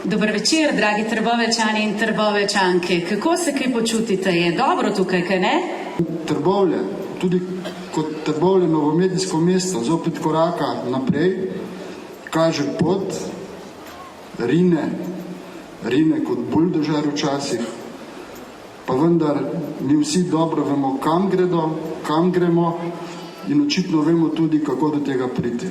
Dober večer, dragi Trbovečani in Trbovečanke. Kako se kaj počutite? Je dobro tukaj, kaj ne? Trbovlje, tudi kot Trbovlje novomedijsko mesto, zopet koraka naprej, kaže pot, rine kot buldožer včasih, pa vendar mi vsi dobro vemo, kam gredo, kam gremo in očitno vemo tudi, kako do tega priti.